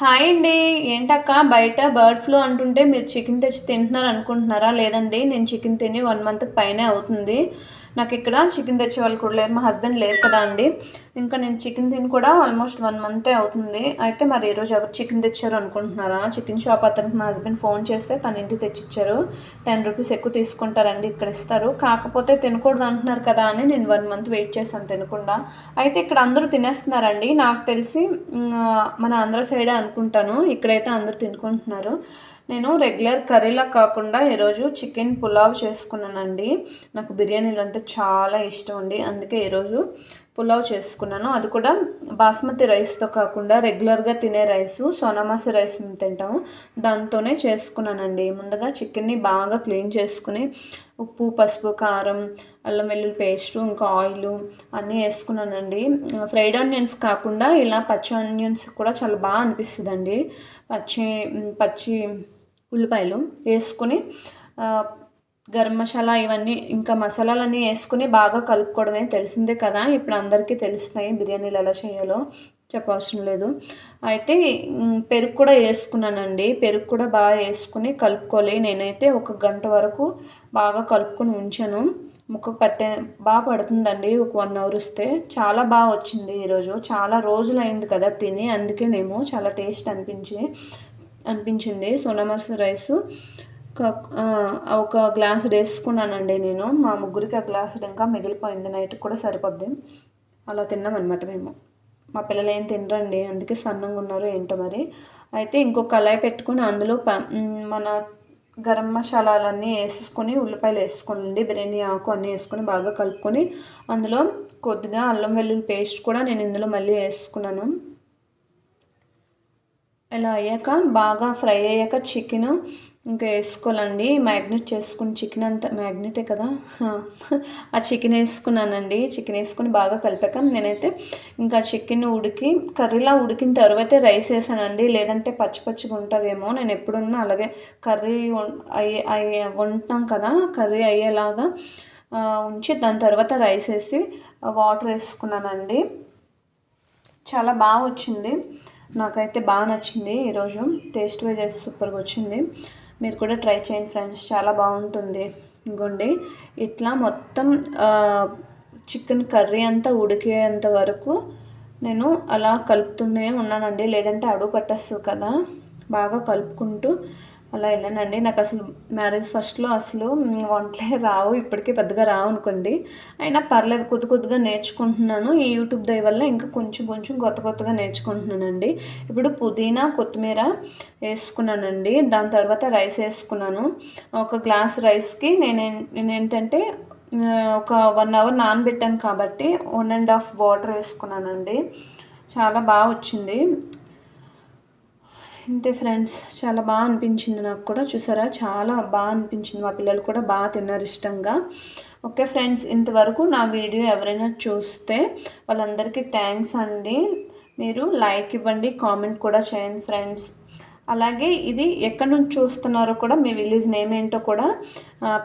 Hi అండి. ఏంటక్క బయట బర్డ్ ఫ్లూ అంటుంటే మీరు చికెన్ తెచ్చి తింటున్నారు అనుకుంటున్నారా? లేదండి, నేను చికెన్ తిని 1 మంత్‌కి పైనే అవుతుంది. నాకు ఇక్కడ చికెన్ తెచ్చే వాళ్ళు కూడా లేరు. మా హస్బెండ్ లేరు కదా అండి. ఇంకా నేను చికెన్ తిని కూడా ఆల్మోస్ట్ 1 మంతే అవుతుంది. అయితే మరి ఈరోజు ఎవరు చికెన్ తెచ్చారు అనుకుంటున్నారా? చికెన్ షాప్ అతనికి మా హస్బెండ్ ఫోన్ చేస్తే తన ఇంటికి తెచ్చిచ్చారు. 10 రూపీస్ ఎక్కువ తీసుకుంటారండి, ఇక్కడ ఇస్తారు. కాకపోతే తినకూడదు అంటున్నారు కదా అని నేను 1 మంత్ వెయిట్ చేశాను తినకుండా. అయితే ఇక్కడ అందరూ తినేస్తున్నారండి. నాకు తెలిసి మన ఆంధ్ర సైడే అనుకుంటాను. ఇక్కడైతే అందరూ తినుకుంటున్నారు. నేను రెగ్యులర్ కర్రీలా కాకుండా ఈరోజు చికెన్ పులావ్ చేసుకున్నానండి. నాకు బిర్యానీలు అంటే చాలా ఇష్టం అండి. అందుకే ఈరోజు పులావ్ చేసుకున్నాను. అది కూడా బాస్మతి రైస్తో కాకుండా రెగ్యులర్గా తినే రైసు, సోనామసూరి రైస్ తింటాము, దాంతోనే చేసుకున్నానండి. ముందుగా చికెన్ని బాగా క్లీన్ చేసుకుని ఉప్పు, పసుపు, కారం, అల్లం వెల్లుల్లి పేస్టు, ఇంకా ఆయిలు అన్నీ వేసుకున్నానండి. ఫ్రైడ్ ఆనియన్స్ కాకుండా ఇలా పచ్చి ఆనియన్స్ కూడా చాలా బాగా అనిపిస్తుందండి. పచ్చి ఉల్లిపాయలు వేసుకుని గరం మసాలా ఇవన్నీ ఇంకా మసాలాలన్నీ వేసుకుని బాగా కలుపుకోవడమే, తెలిసిందే కదా. ఇప్పుడు అందరికీ తెలుస్తాయి బిర్యానీలు ఎలా చేయాలో, చెప్పవసరం లేదు. అయితే పెరుగు కూడా వేసుకున్నానండి. పెరుగు కూడా బాగా వేసుకుని కలుపుకోవాలి. నేనైతే 1 గంట వరకు బాగా కలుపుకొని ఉంచాను. ముక్కకు బాగా పడుతుందండి. ఒక 1 అవర్ వస్తే చాలా బాగా వచ్చింది. ఈరోజు చాలా రోజులైంది కదా తిని, అందుకేనేమో చాలా టేస్ట్ అనిపించింది. సోనామసూరి రైసు ఒక గ్లాసుడు వేసుకున్నానండి నేను. మా ముగ్గురికి ఆ గ్లాసుడు ఇంకా మిగిలిపోయింది. నైట్కి కూడా సరిపోద్ది. అలా తిన్నామన్నమాట మేము. మా పిల్లలు ఏం తినరండి, అందుకే సన్నంగా ఉన్నారు ఏంటో మరి. అయితే ఇంకో కళాయి పెట్టుకుని అందులో మన గరం మసాలాలన్నీ వేసుకొని, ఉల్లిపాయలు వేసుకోండి, బిర్యానీ ఆకు అన్నీ వేసుకొని బాగా కలుపుకొని, అందులో కొద్దిగా అల్లం వెల్లుల్లి పేస్ట్ కూడా నేను ఇందులో మళ్ళీ వేసుకున్నాను. ఇలా అయ్యాక బాగా ఫ్రై అయ్యాక చికెను ఇంకా వేసుకోవాలండి. మ్యాగ్నెట్ చేసుకుని చికెన్ అంతా మ్యాగ్నెటే కదా, ఆ చికెన్ వేసుకున్నానండి. చికెన్ వేసుకుని బాగా కలిపాక నేనైతే ఇంకా చికెన్ కర్రీలా ఉడికిన తర్వాత రైస్ వేసానండి. లేదంటే పచ్చి పచ్చిగా ఉంటుందేమో. నేను ఎప్పుడున్నా అలాగే కర్రీ వండుతాం కదా, కర్రీ అయ్యేలాగా ఉంచి దాని తర్వాత రైస్ వేసి వాటర్ వేసుకున్నానండి. చాలా బాగా వచ్చింది. నాకైతే బాగా నచ్చింది. ఈరోజు టేస్ట్ వైజ్ అయితే సూపర్గా వచ్చింది. మీరు కూడా ట్రై చేయండి ఫ్రెండ్స్, చాలా బాగుంటుంది. ఇంకోండి ఇట్లా మొత్తం చికెన్ కర్రీ అంతా ఉడికేంత వరకు నేను అలా కలుపుతూనే ఉన్నానండి. లేదంటే అడుగు పట్టేస్తుంది కదా. బాగా కలుపుకుంటూ అలా వెళ్ళానండి. నాకు అసలు మ్యారేజ్ ఫస్ట్లో అసలు వంటలే రావు, ఇప్పటికీ పెద్దగా రావు అనుకోండి. అయినా పర్లేదు, కొద్దిగా నేర్చుకుంటున్నాను. ఈ యూట్యూబ్ దయ వల్ల ఇంకా కొంచెం కొత్తగా నేర్చుకుంటున్నానండి. ఇప్పుడు పుదీనా, కొత్తిమీర వేసుకున్నానండి. దాని తర్వాత రైస్ వేసుకున్నాను. ఒక గ్లాస్ రైస్కి నేనేంటంటే ఒక 1 అవర్ నానబెట్టాను కాబట్టి 1.5 వాటర్ వేసుకున్నానండి. చాలా బాగా వచ్చింది. ఇంతే ఫ్రెండ్స్, చాలా బాగా అనిపించింది నాకు కూడా. చూసారా, చాలా బాగా అనిపించింది. మా పిల్లలు కూడా బాగా తిన్నారు ఇష్టంగా. ఓకే ఫ్రెండ్స్, ఇంతవరకు నా వీడియో ఎవరైనా చూస్తే వాళ్ళందరికీ థ్యాంక్స్ అండి. మీరు లైక్ ఇవ్వండి, కామెంట్ కూడా చేయండి ఫ్రెండ్స్. అలాగే ఇది ఎక్కడి నుంచి చూస్తున్నారో కూడా, మీ విలేజ్ నేమ్ ఏంటో కూడా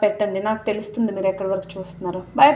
పెట్టండి. నాకు తెలుస్తుంది మీరు ఎక్కడి వరకు చూస్తున్నారో. బాయ్.